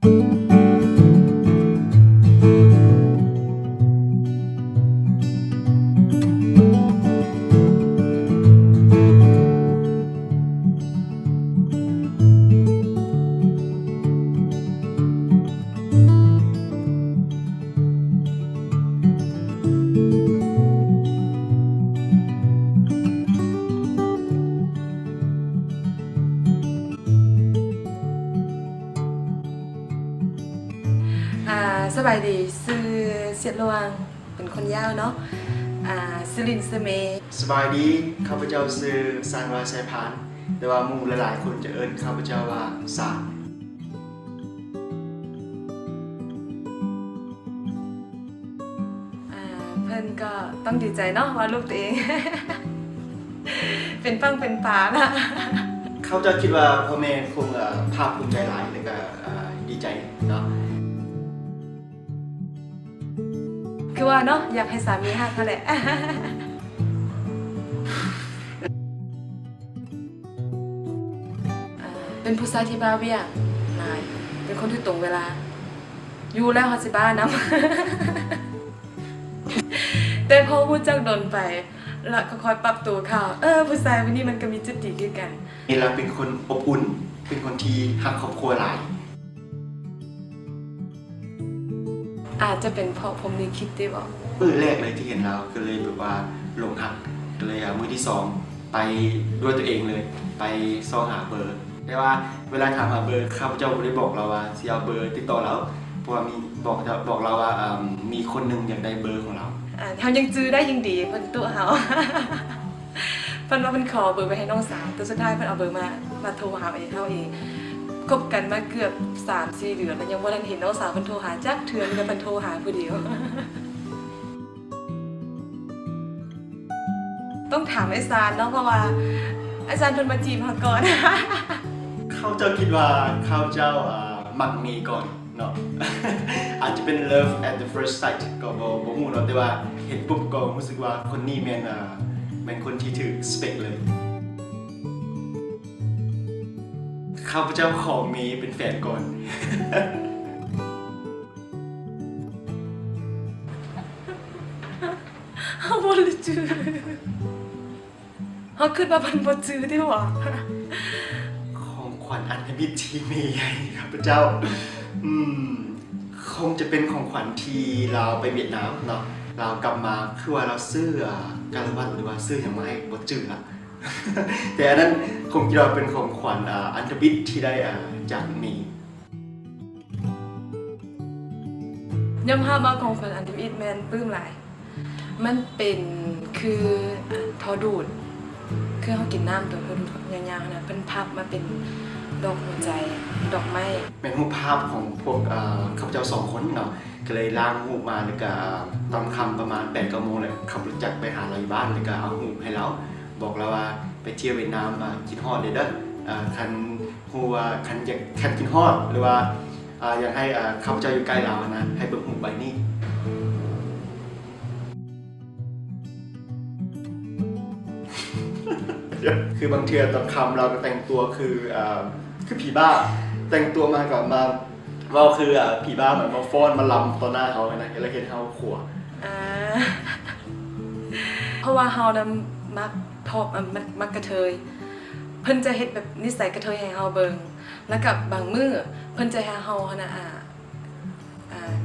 สบายดีซื้อเสียดระวังเป็นคนยาวเนาะซื้อลินซื้อเมย์สบายดีข้าพเจ้าซื้อซานวาไซพานแต่ว่าหมู่หลายๆคนจะเอิ้นข้าพเจ้าว่าซานเพื่อนก็ต้องดีใจเนาะว่าลูกตัวเอง เป็นปังเป็นปลาละเขาจะคิดว่าพ่อแม่คงภาคภูมิใจหลายแล้วก็ดีใจเนาะคือว่าเนาะอยากให้สามีฮักเขาแหละ เป็นผู้ชายที่บ้าเบี้ยนายเป็นคนที่ตรงเวลาอยู่แล้วเขาสิบ้านะ แต่พอพูดจักโดนไปแล้วก็คอยปรับตัวเขาผู้ชายวันนี้มันก็มีจุดดีขึ้นกันเราเป็นคนอบอุ่นเป็นคนที่ฮักครอบครัวหลายอาจจะเป็นเพราะผมนี่คิดได้บอกแรกเลยที่เห็นเราก็เลยแบบว่าลงหักก็เลยมือที่สองไปด้วยตัวเองเลยไปซ่อหาเบอร์แต่ว่าเวลาถามหาเบอร์ข้าพเจ้าได้บอกเราว่าสิเอาเบอร์ติดต่อเราเพราะว่ามีบอกเราว่ามีคนนึงอยากได้เบอร์ของเราเขายังจื้อได้ยังดีเพิ่นตัวเขา เพิ่นว่าเพิ่นขอเบอร์ไปให้น้องสาวแต่สุดท้ายเพิ่นเอาเบอร์มาโทรหาเองเขาเองคบกันมาเกือบ 3-4 เดือนแล้วยังบ่ทันเห็นน้องสาวเพิ่นโทรหาจักเทื่อก็เพิ่นโทรหาผู้เดียว ต้องถามไอ้ซานเนาะเพราะว่าไอ้ซานเพิ่นมาจีบเขาก่อน เขาเจ้าคิดว่าเขาเจ้ามักมีก่อนเนาะ อาจจะเป็น love at the first sight ก็บ่ฮู้เนาะแต่ว่าเห็นปุ๊บก็รู้สึกว่าคนนี้แม่นคนที่ถูกสเปคเลยข้าพเจ้าขอมีเป็นแฟนก่อน เขาบ่รู้จื้อเขาคิดว่าเพิ่นบ่จื้อที่ว่าของขวัญอันมิตรที่มีให้ข้าพเจ้าคงจะเป็นของขวัญที่เราไปเวียดนามเนาะเรากลับมาคือว่าเราซื้อการวัดหรือว่าซื้ออย่างไรบ่จื้อละ แต่อันนั้นคงจะเป็นของขวัญอันมิตรที่ได้จากมียอมรับว่าของขวัญอันมิตรแม่นปลื้มหลายมันเป็นคือทอดูดคือเขากินน้ำตัวเขาดูดยาวๆนะเป็นพับมาเป็นดอกหัวใจดอกไม้เป็นรูปภาพของพวกข้าพเจ้า2 คนเนาะก็เลยล้างรูปมาแล้วก็ตอนค่ำประมาณ 8-9 โมงเลยขับรถจักรไปหาเราอยู่บ้านแล้วก็เอารูปให้เราบอกเราว่าไปเที่ยวเวียดนามมากินฮอดเด้อคันฮู้ว่าคันอยากกินฮอดหรือว่าอยากให้ข้าพเจ้าอยู่ใกล้เรานะให้เบิ่งรูปใบนี้คือบางเทื่อตอนค่ำเราก็แต่งตัวคือผีบ้าแต่งตัวมาก่อนมาว่าคือผีบ้าเหมือนมาฟ้อนมาลำต่อหน้าเขานะแล้วเห็นเขาขัวเพราะว่าเฮานั้นมักทอบมักกระเทยเพิ่นจะเฮ็ดแบบนิสัยกระเทยให้เฮาเบิ่งแล้วกับบางมื้อเพิ่นจะให้เฮานะ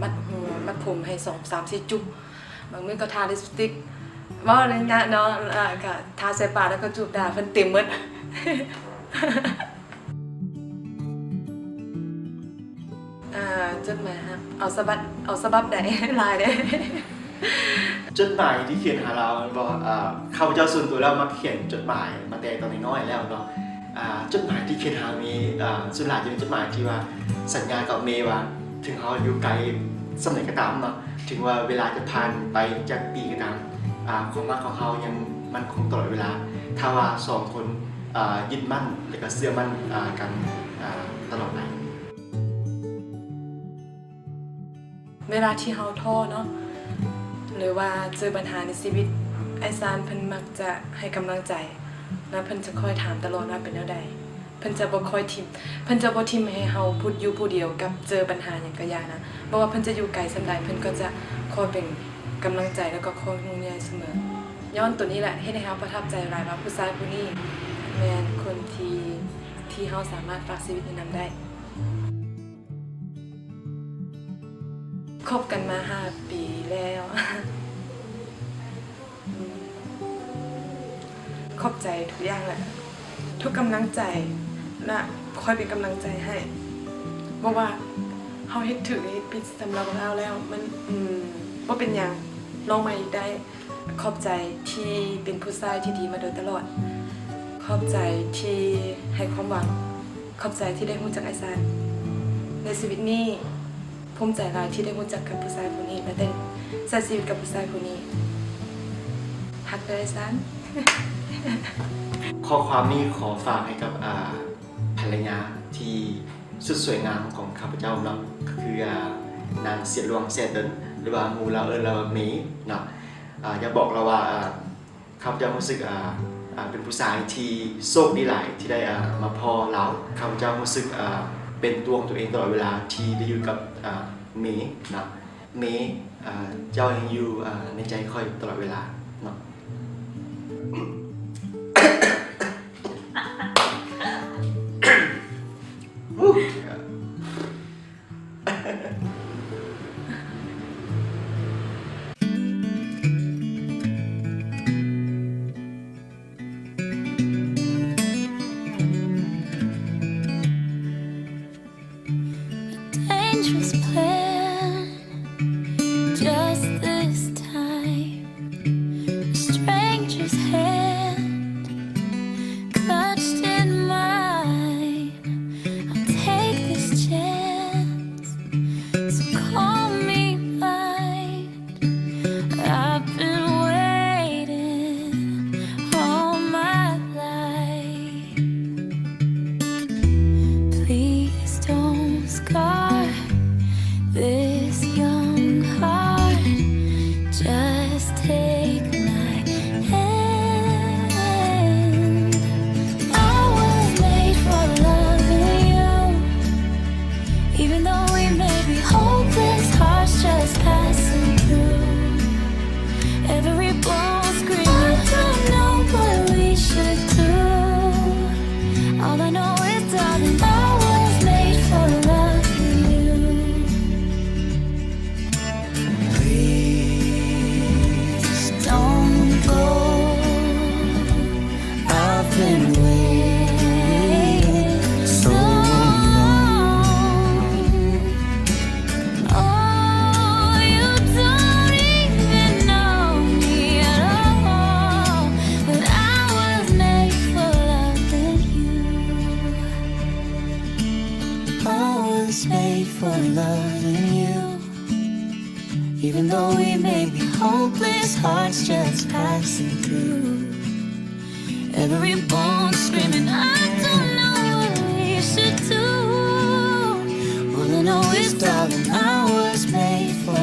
มัดหูมัดผมให้2-3-4 จุ๊บบางมื้อก็ทาลิปสติกว่าอะไรเงี้ยเนาะก็ทาใส่ปากแล้วก็จูบด่าเพิ่นเต็มหมด จดหมายครับเอาสบับใดลายได้จดหมายที่เขียนหาเราบอกข้าพเจ้าส่วนตัวแล้วมาเขียนจดหมายมาแต่ตอนน้อยแล้วเนาะจดหมายที่เขียนหามีส่วนหลายจะเป็นจดหมายที่ว่าสัญญากับเมย์ว่าถึงเขาอยู่ไกลสมัยก็ตามเนาะถึงว่าเวลาจะผ่านไปจากปีก็ตามความรักของเขายังมั่นคงตลอดเวลาถ้าว่า2 คนยึดมั่นและก็เชื่อมั่นกันตลอดไปเวลาที่เฮาท้อเนาะหรือว่าเจอปัญหาในชีวิตไอ้ซานเพิ่นมักจะให้กำลังใจแล้วเพิ่นจะคอยถามตลอดว่าเป็นแนวใด เพิ่นจะบ่ค่อยทิมเพิ่นจะบ่ทิมให้เฮาพูดอยู่ผู้เดียวกับเจอปัญหาหยังก็อย่านะบ่ว่าเพิ่นจะอยู่ไกลส่ำใดเพิ่นก็จะคอยเป็นกำลังใจแล้วก็คอยห่วงใยเสมอย้อนตัวนี้แหละเฮ็ดให้เฮาประทับใจหลายว่าผู้ชายผู้นี้แม่นคนที่เฮาสามารถฝากชีวิตในนั้นได้คบกันมา5 ปีแล้ว ขอบใจทุกอย่างแหละทุกกำลังใจและคอยเป็นกำลังใจให้บอกว่าเฮาเฮ็ดถึงเฮ็ดผิดสำหรับเราแล้วมันบ่เป็นหยังลองมาอีกได้ขอบใจที่เป็นผู้ชายที่ดีมาโดยตลอดขอบใจที่ให้ความหวังขอบใจที่ได้รู้จักไอ้ซานในชีวิตนี้ภูมิใจหลายที่ได้รู้จักกับผู้ชายคนนี้และได้ใช้ชีวิตกับผู้ชายคนนี้ฮักเลยไอ้ซาน ข้อความนี้ขอฝากให้กับภรรยาที่สุดสวยงามของข้าพเจ้าเนาะก็คือนางเสียหลวงเสียเดินหรือว่าหมูเราเราเมย์เนาะอยากบอกเราว่าข้าพเจ้ารู้สึกเป็นผู้ชายที่โชคดีหลายที่ได้มาพอเราข้าพเจ้ารู้สึกเป็นตัวของตัวเองตลอดเวลาที่ได้อยู่กับเมย์เนาะเมย์เจ้ายังอยู่ในใจค่อยตลอดเวลาเนาะ Dangerous plan, just this time. A stranger's hand clutched in mine. I'll take this chance, so call me mine. I've been waiting all my life. Please don't scar this young heart. Just take my hand. I was made for loving you, even though we may be hopeless hearts just passing through. Every bone screaming, I don't know what we should do. All I know is, darling, I was made for loving you. Please don't go. I've been waiting so long. Oh, you don't even know me at all, but I was made for loving you. I was made for loving you, even though we may be hopeless hearts just passing through. Every bone screaming, I don't know what we should do. All I know is, darling, I was made for